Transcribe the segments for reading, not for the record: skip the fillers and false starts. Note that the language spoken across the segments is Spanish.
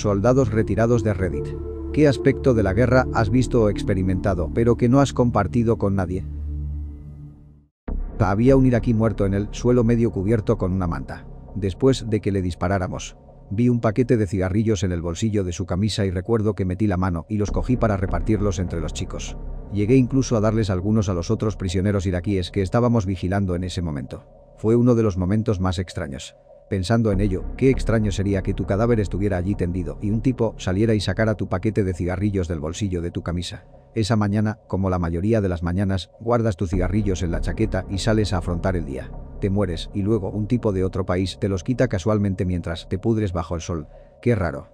Soldados retirados de Reddit. ¿Qué aspecto de la guerra has visto o experimentado, pero que no has compartido con nadie? Había un iraquí muerto en el suelo medio cubierto con una manta. Después de que le disparáramos, vi un paquete de cigarrillos en el bolsillo de su camisa y recuerdo que metí la mano y los cogí para repartirlos entre los chicos. Llegué incluso a darles algunos a los otros prisioneros iraquíes que estábamos vigilando en ese momento. Fue uno de los momentos más extraños. Pensando en ello, qué extraño sería que tu cadáver estuviera allí tendido y un tipo saliera y sacara tu paquete de cigarrillos del bolsillo de tu camisa. Esa mañana, como la mayoría de las mañanas, guardas tus cigarrillos en la chaqueta y sales a afrontar el día. Te mueres y luego un tipo de otro país te los quita casualmente mientras te pudres bajo el sol. Qué raro.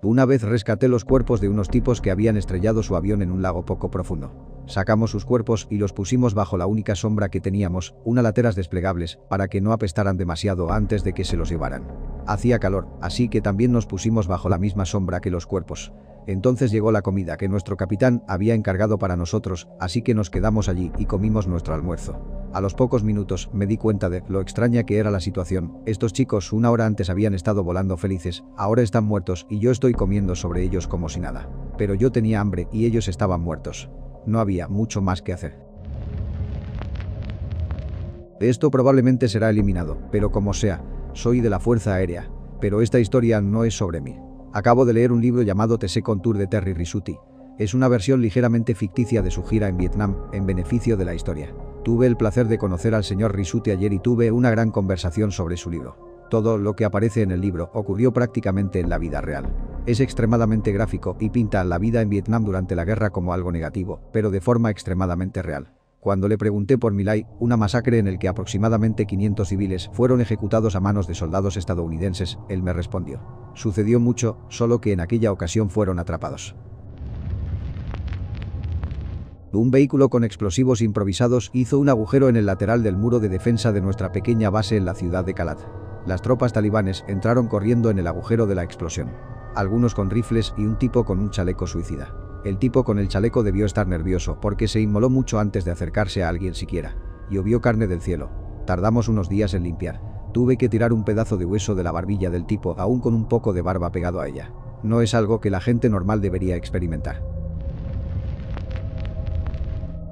Una vez rescaté los cuerpos de unos tipos que habían estrellado su avión en un lago poco profundo. Sacamos sus cuerpos y los pusimos bajo la única sombra que teníamos, unas lateras desplegables, para que no apestaran demasiado antes de que se los llevaran. Hacía calor, así que también nos pusimos bajo la misma sombra que los cuerpos. Entonces llegó la comida que nuestro capitán había encargado para nosotros, así que nos quedamos allí y comimos nuestro almuerzo. A los pocos minutos me di cuenta de lo extraña que era la situación. Estos chicos una hora antes habían estado volando felices, ahora están muertos y yo estoy comiendo sobre ellos como si nada. Pero yo tenía hambre y ellos estaban muertos. No había mucho más que hacer. Esto probablemente será eliminado, pero como sea, soy de la Fuerza Aérea. Pero esta historia no es sobre mí. Acabo de leer un libro llamado The Second Tour de Terry Risuti. Es una versión ligeramente ficticia de su gira en Vietnam, en beneficio de la historia. Tuve el placer de conocer al señor Risuti ayer y tuve una gran conversación sobre su libro. Todo lo que aparece en el libro ocurrió prácticamente en la vida real. Es extremadamente gráfico y pinta la vida en Vietnam durante la guerra como algo negativo, pero de forma extremadamente real. Cuando le pregunté por My Lai, una masacre en el que aproximadamente 500 civiles fueron ejecutados a manos de soldados estadounidenses, él me respondió: sucedió mucho, solo que en aquella ocasión fueron atrapados. Un vehículo con explosivos improvisados hizo un agujero en el lateral del muro de defensa de nuestra pequeña base en la ciudad de Kalat. Las tropas talibanes entraron corriendo en el agujero de la explosión. Algunos con rifles y un tipo con un chaleco suicida. El tipo con el chaleco debió estar nervioso porque se inmoló mucho antes de acercarse a alguien siquiera. Llovió carne del cielo. Tardamos unos días en limpiar. Tuve que tirar un pedazo de hueso de la barbilla del tipo aún con un poco de barba pegado a ella. No es algo que la gente normal debería experimentar.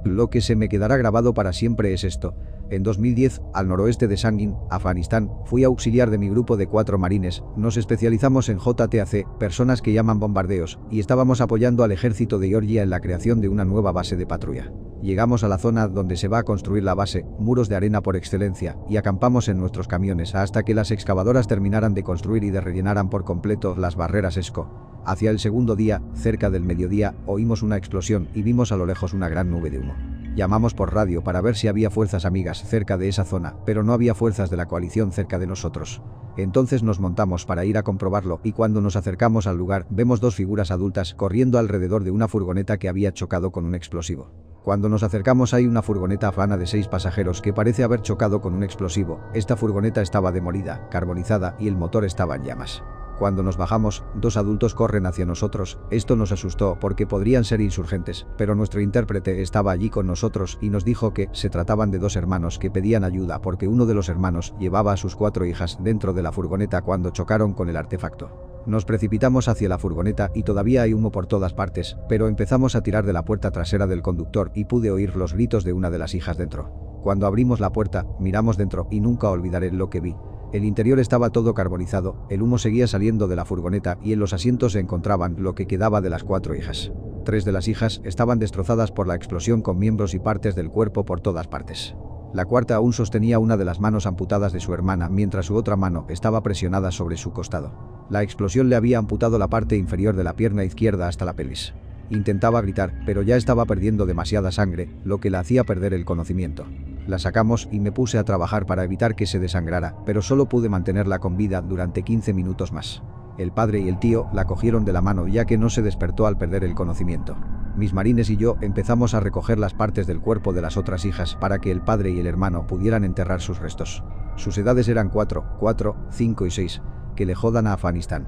Lo que se me quedará grabado para siempre es esto. En 2010, al noroeste de Sangin, Afganistán, fui auxiliar de mi grupo de 4 marines. Nos especializamos en JTAC, personas que llaman bombardeos, y estábamos apoyando al ejército de Georgia en la creación de una nueva base de patrulla. Llegamos a la zona donde se va a construir la base, muros de arena por excelencia, y acampamos en nuestros camiones hasta que las excavadoras terminaran de construir y de rellenaran por completo las barreras ESCO. Hacia el segundo día, cerca del mediodía, oímos una explosión y vimos a lo lejos una gran nube de humo. Llamamos por radio para ver si había fuerzas amigas cerca de esa zona, pero no había fuerzas de la coalición cerca de nosotros. Entonces nos montamos para ir a comprobarlo y cuando nos acercamos al lugar vemos 2 figuras adultas corriendo alrededor de una furgoneta que había chocado con un explosivo. Cuando nos acercamos hay una furgoneta afgana de 6 pasajeros que parece haber chocado con un explosivo. Esta furgoneta estaba demolida, carbonizada y el motor estaba en llamas. Cuando nos bajamos, 2 adultos corren hacia nosotros. Esto nos asustó porque podrían ser insurgentes, pero nuestro intérprete estaba allí con nosotros y nos dijo que se trataban de 2 hermanos que pedían ayuda porque uno de los hermanos llevaba a sus 4 hijas dentro de la furgoneta cuando chocaron con el artefacto. Nos precipitamos hacia la furgoneta y todavía hay humo por todas partes, pero empezamos a tirar de la puerta trasera del conductor y pude oír los gritos de una de las hijas dentro. Cuando abrimos la puerta, miramos dentro y nunca olvidaré lo que vi. El interior estaba todo carbonizado, el humo seguía saliendo de la furgoneta y en los asientos se encontraban lo que quedaba de las 4 hijas. 3 de las hijas estaban destrozadas por la explosión con miembros y partes del cuerpo por todas partes. La cuarta aún sostenía una de las manos amputadas de su hermana mientras su otra mano estaba presionada sobre su costado. La explosión le había amputado la parte inferior de la pierna izquierda hasta la pelvis. Intentaba gritar, pero ya estaba perdiendo demasiada sangre, lo que la hacía perder el conocimiento. La sacamos y me puse a trabajar para evitar que se desangrara, pero solo pude mantenerla con vida durante 15 minutos más. El padre y el tío la cogieron de la mano ya que no se despertó al perder el conocimiento. Mis marines y yo empezamos a recoger las partes del cuerpo de las otras hijas para que el padre y el hermano pudieran enterrar sus restos. Sus edades eran 4, 5 y 6. Que le jodan a Afganistán.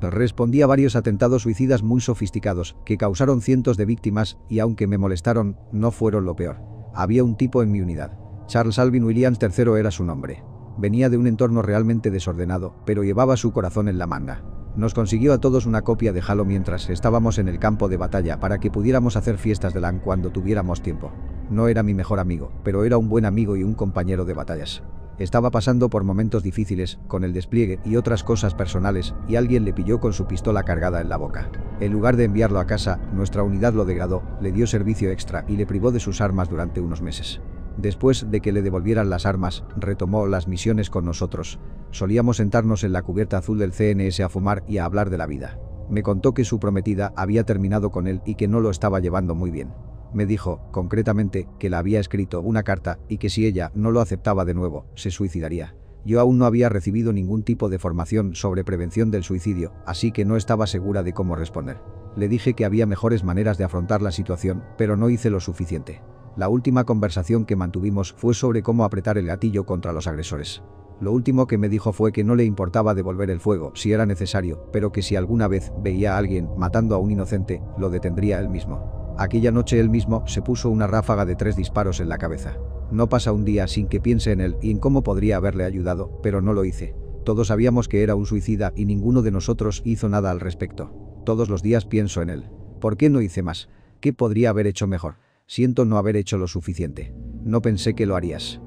Respondí a varios atentados suicidas muy sofisticados, que causaron cientos de víctimas, y aunque me molestaron, no fueron lo peor. Había un tipo en mi unidad. Charles Alvin Williams III era su nombre. Venía de un entorno realmente desordenado, pero llevaba su corazón en la manga. Nos consiguió a todos una copia de Halo mientras estábamos en el campo de batalla para que pudiéramos hacer fiestas de LAN cuando tuviéramos tiempo. No era mi mejor amigo, pero era un buen amigo y un compañero de batallas. Estaba pasando por momentos difíciles, con el despliegue y otras cosas personales, y alguien le pilló con su pistola cargada en la boca. En lugar de enviarlo a casa, nuestra unidad lo degradó, le dio servicio extra y le privó de sus armas durante unos meses. Después de que le devolvieran las armas, retomó las misiones con nosotros. Solíamos sentarnos en la cubierta azul del CNS a fumar y a hablar de la vida. Me contó que su prometida había terminado con él y que no lo estaba llevando muy bien. Me dijo, concretamente, que le había escrito una carta y que si ella no lo aceptaba de nuevo, se suicidaría. Yo aún no había recibido ningún tipo de formación sobre prevención del suicidio, así que no estaba segura de cómo responder. Le dije que había mejores maneras de afrontar la situación, pero no hice lo suficiente. La última conversación que mantuvimos fue sobre cómo apretar el gatillo contra los agresores. Lo último que me dijo fue que no le importaba devolver el fuego si era necesario, pero que si alguna vez veía a alguien matando a un inocente, lo detendría él mismo. Aquella noche él mismo se puso una ráfaga de 3 disparos en la cabeza. No pasa un día sin que piense en él y en cómo podría haberle ayudado, pero no lo hice. Todos sabíamos que era un suicida y ninguno de nosotros hizo nada al respecto. Todos los días pienso en él. ¿Por qué no hice más? ¿Qué podría haber hecho mejor? Siento no haber hecho lo suficiente. No pensé que lo harías.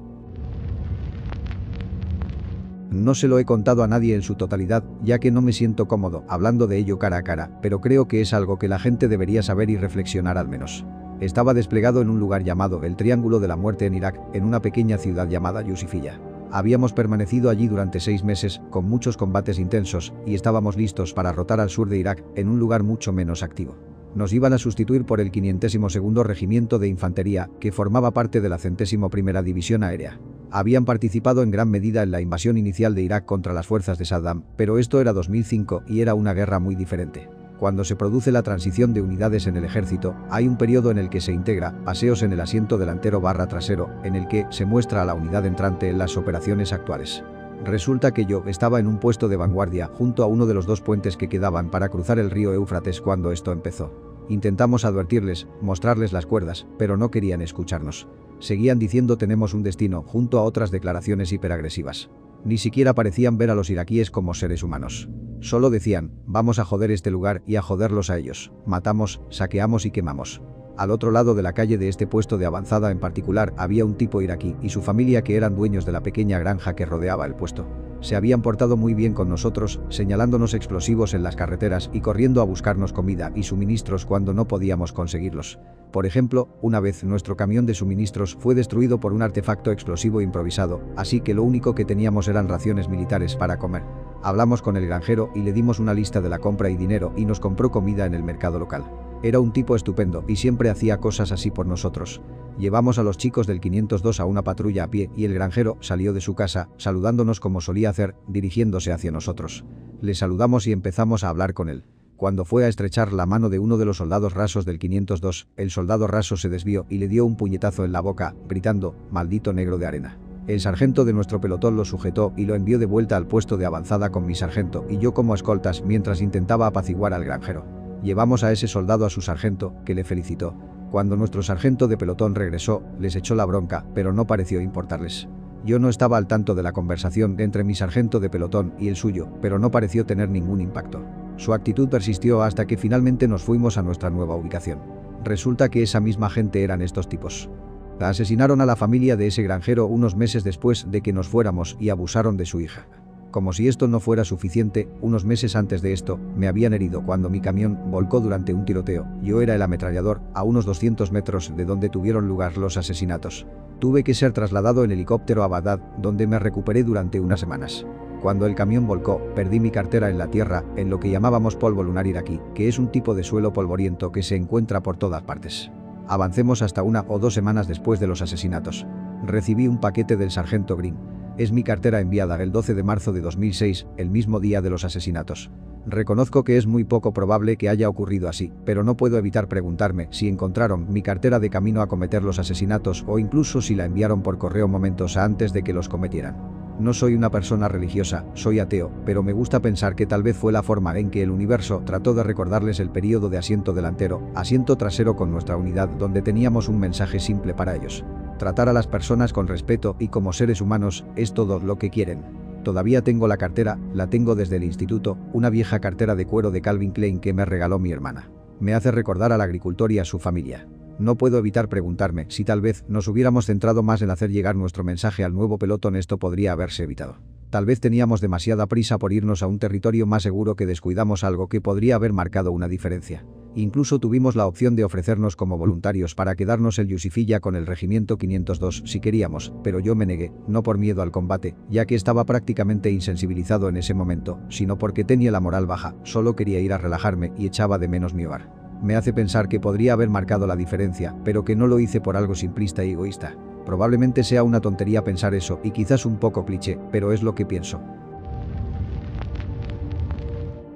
No se lo he contado a nadie en su totalidad, ya que no me siento cómodo hablando de ello cara a cara, pero creo que es algo que la gente debería saber y reflexionar al menos. Estaba desplegado en un lugar llamado el Triángulo de la Muerte en Irak, en una pequeña ciudad llamada Yusifilla. Habíamos permanecido allí durante 6 meses, con muchos combates intensos, y estábamos listos para rotar al sur de Irak, en un lugar mucho menos activo. Nos iban a sustituir por el 502º Regimiento de Infantería, que formaba parte de la 101ª División Aérea. Habían participado en gran medida en la invasión inicial de Irak contra las fuerzas de Saddam, pero esto era 2005 y era una guerra muy diferente. Cuando se produce la transición de unidades en el ejército, hay un periodo en el que se integra paseos en el asiento delantero / trasero, en el que se muestra a la unidad entrante en las operaciones actuales. Resulta que yo estaba en un puesto de vanguardia junto a uno de los 2 puentes que quedaban para cruzar el río Éufrates cuando esto empezó. Intentamos advertirles, mostrarles las cuerdas, pero no querían escucharnos. Seguían diciendo tenemos un destino, junto a otras declaraciones hiperagresivas. Ni siquiera parecían ver a los iraquíes como seres humanos. Solo decían, vamos a joder este lugar y a joderlos a ellos. Matamos, saqueamos y quemamos. Al otro lado de la calle de este puesto de avanzada en particular había un tipo iraquí y su familia que eran dueños de la pequeña granja que rodeaba el puesto. Se habían portado muy bien con nosotros, señalándonos explosivos en las carreteras y corriendo a buscarnos comida y suministros cuando no podíamos conseguirlos. Por ejemplo, una vez nuestro camión de suministros fue destruido por un artefacto explosivo improvisado, así que lo único que teníamos eran raciones militares para comer. Hablamos con el granjero y le dimos una lista de la compra y dinero y nos compró comida en el mercado local. Era un tipo estupendo y siempre hacía cosas así por nosotros. Llevamos a los chicos del 502 a una patrulla a pie y el granjero salió de su casa, saludándonos como solía hacer, dirigiéndose hacia nosotros. Le saludamos y empezamos a hablar con él. Cuando fue a estrechar la mano de uno de los soldados rasos del 502, el soldado raso se desvió y le dio un puñetazo en la boca, gritando, «Maldito negro de arena». El sargento de nuestro pelotón lo sujetó y lo envió de vuelta al puesto de avanzada con mi sargento y yo como escoltas mientras intentaba apaciguar al granjero. Llevamos a ese soldado a su sargento, que le felicitó. Cuando nuestro sargento de pelotón regresó, les echó la bronca, pero no pareció importarles. Yo no estaba al tanto de la conversación entre mi sargento de pelotón y el suyo, pero no pareció tener ningún impacto. Su actitud persistió hasta que finalmente nos fuimos a nuestra nueva ubicación. Resulta que esa misma gente eran estos tipos. Asesinaron a la familia de ese granjero unos meses después de que nos fuéramos y abusaron de su hija. Como si esto no fuera suficiente, unos meses antes de esto, me habían herido cuando mi camión volcó durante un tiroteo. Yo era el ametrallador, a unos 200 metros de donde tuvieron lugar los asesinatos. Tuve que ser trasladado en helicóptero a Bagdad, donde me recuperé durante unas semanas. Cuando el camión volcó, perdí mi cartera en la tierra, en lo que llamábamos polvo lunar iraquí, que es un tipo de suelo polvoriento que se encuentra por todas partes. Avancemos hasta 1 o 2 semanas después de los asesinatos. Recibí un paquete del sargento Green. Es mi cartera enviada el 12 de marzo de 2006, el mismo día de los asesinatos. Reconozco que es muy poco probable que haya ocurrido así, pero no puedo evitar preguntarme si encontraron mi cartera de camino a cometer los asesinatos o incluso si la enviaron por correo momentos antes de que los cometieran. No soy una persona religiosa, soy ateo, pero me gusta pensar que tal vez fue la forma en que el universo trató de recordarles el periodo de asiento delantero, asiento trasero con nuestra unidad donde teníamos un mensaje simple para ellos. Tratar a las personas con respeto y como seres humanos es todo lo que quieren. Todavía tengo la cartera, la tengo desde el instituto, una vieja cartera de cuero de Calvin Klein que me regaló mi hermana. Me hace recordar al agricultor y a su familia. No puedo evitar preguntarme si tal vez nos hubiéramos centrado más en hacer llegar nuestro mensaje al nuevo pelotón, esto podría haberse evitado. Tal vez teníamos demasiada prisa por irnos a un territorio más seguro que descuidamos algo que podría haber marcado una diferencia. Incluso tuvimos la opción de ofrecernos como voluntarios para quedarnos el Yusifilla con el regimiento 502 si queríamos, pero yo me negué, no por miedo al combate, ya que estaba prácticamente insensibilizado en ese momento, sino porque tenía la moral baja, solo quería ir a relajarme y echaba de menos mi hogar. Me hace pensar que podría haber marcado la diferencia, pero que no lo hice por algo simplista y egoísta. Probablemente sea una tontería pensar eso y quizás un poco cliché, pero es lo que pienso.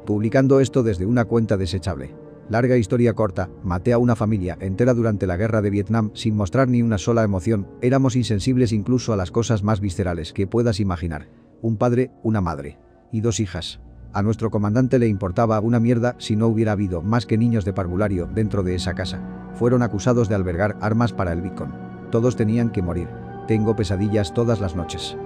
Publicando esto desde una cuenta desechable. Larga historia corta, maté a una familia entera durante la guerra de Vietnam sin mostrar ni una sola emoción, éramos insensibles incluso a las cosas más viscerales que puedas imaginar. Un padre, una madre. Y 2 hijas. A nuestro comandante le importaba una mierda si no hubiera habido más que niños de parvulario dentro de esa casa. Fueron acusados de albergar armas para el Beacon. Todos tenían que morir. Tengo pesadillas todas las noches.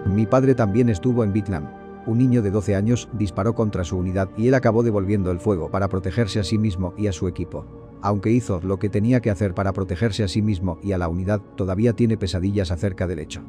Mi padre también estuvo en Vietnam. Un niño de 12 años disparó contra su unidad y él acabó devolviendo el fuego para protegerse a sí mismo y a su equipo. Aunque hizo lo que tenía que hacer para protegerse a sí mismo y a la unidad, todavía tiene pesadillas acerca del hecho.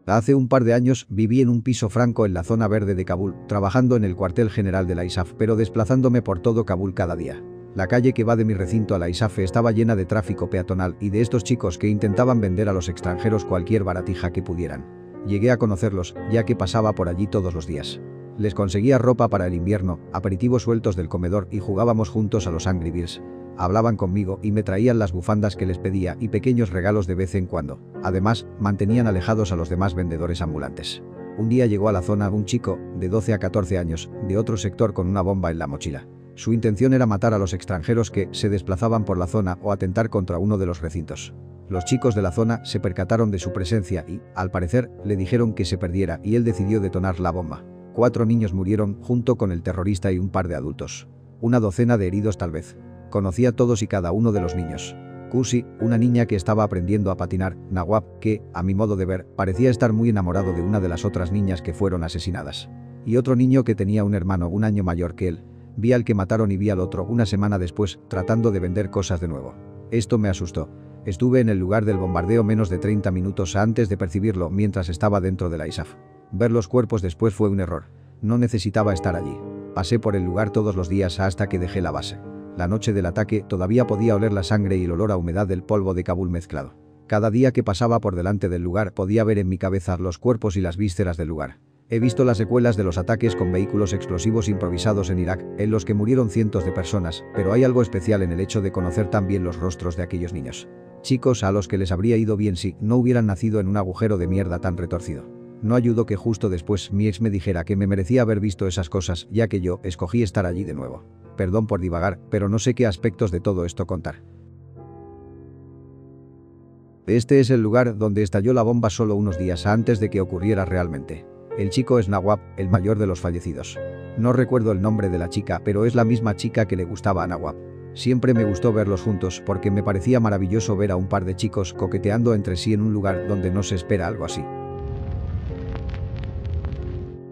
Hace un par de años viví en un piso franco en la zona verde de Kabul, trabajando en el cuartel general de la ISAF, pero desplazándome por todo Kabul cada día. La calle que va de mi recinto a la ISAF estaba llena de tráfico peatonal y de estos chicos que intentaban vender a los extranjeros cualquier baratija que pudieran. Llegué a conocerlos, ya que pasaba por allí todos los días. Les conseguía ropa para el invierno, aperitivos sueltos del comedor y jugábamos juntos a los Angry Birds. Hablaban conmigo y me traían las bufandas que les pedía y pequeños regalos de vez en cuando. Además, mantenían alejados a los demás vendedores ambulantes. Un día llegó a la zona un chico, de 12 a 14 años, de otro sector con una bomba en la mochila. Su intención era matar a los extranjeros que se desplazaban por la zona o atentar contra uno de los recintos. Los chicos de la zona se percataron de su presencia y, al parecer, le dijeron que se perdiera y él decidió detonar la bomba. 4 niños murieron junto con el terrorista y un par de adultos. Una docena de heridos tal vez. Conocía a todos y cada uno de los niños. Kusi, una niña que estaba aprendiendo a patinar, Nawab, que, a mi modo de ver, parecía estar muy enamorado de una de las otras niñas que fueron asesinadas. Y otro niño que tenía un hermano un año mayor que él. Vi al que mataron y vi al otro una semana después, tratando de vender cosas de nuevo. Esto me asustó. Estuve en el lugar del bombardeo menos de 30 minutos antes de percibirlo mientras estaba dentro de la ISAF. Ver los cuerpos después fue un error. No necesitaba estar allí. Pasé por el lugar todos los días hasta que dejé la base. La noche del ataque todavía podía oler la sangre y el olor a humedad del polvo de Kabul mezclado. Cada día que pasaba por delante del lugar podía ver en mi cabeza los cuerpos y las vísceras del lugar. He visto las secuelas de los ataques con vehículos explosivos improvisados en Irak, en los que murieron cientos de personas, pero hay algo especial en el hecho de conocer también los rostros de aquellos niños. Chicos a los que les habría ido bien si no hubieran nacido en un agujero de mierda tan retorcido. No ayudó que justo después mi ex me dijera que me merecía haber visto esas cosas, ya que yo escogí estar allí de nuevo. Perdón por divagar, pero no sé qué aspectos de todo esto contar. Este es el lugar donde estalló la bomba solo unos días antes de que ocurriera realmente. El chico es Nawab, el mayor de los fallecidos. No recuerdo el nombre de la chica, pero es la misma chica que le gustaba a Nawab. Siempre me gustó verlos juntos porque me parecía maravilloso ver a un par de chicos coqueteando entre sí en un lugar donde no se espera algo así.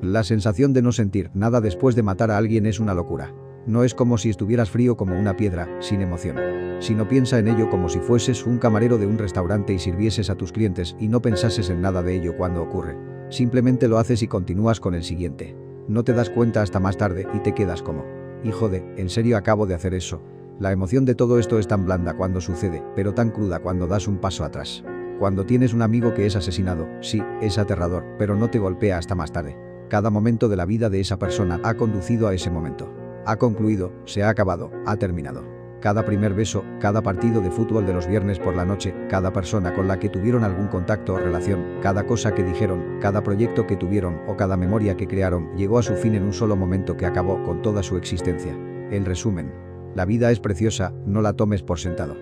La sensación de no sentir nada después de matar a alguien es una locura. No es como si estuvieras frío como una piedra, sin emoción. Sino piensa en ello como si fueses un camarero de un restaurante y sirvieses a tus clientes y no pensases en nada de ello cuando ocurre. Simplemente lo haces y continúas con el siguiente. No te das cuenta hasta más tarde y te quedas como, hijo de, ¿en serio acabo de hacer eso? La emoción de todo esto es tan blanda cuando sucede, pero tan cruda cuando das un paso atrás. Cuando tienes un amigo que es asesinado, sí, es aterrador, pero no te golpea hasta más tarde. Cada momento de la vida de esa persona ha conducido a ese momento. Ha concluido, se ha acabado, ha terminado. Cada primer beso, cada partido de fútbol de los viernes por la noche, cada persona con la que tuvieron algún contacto o relación, cada cosa que dijeron, cada proyecto que tuvieron o cada memoria que crearon llegó a su fin en un solo momento que acabó con toda su existencia. El resumen. La vida es preciosa, no la tomes por sentado.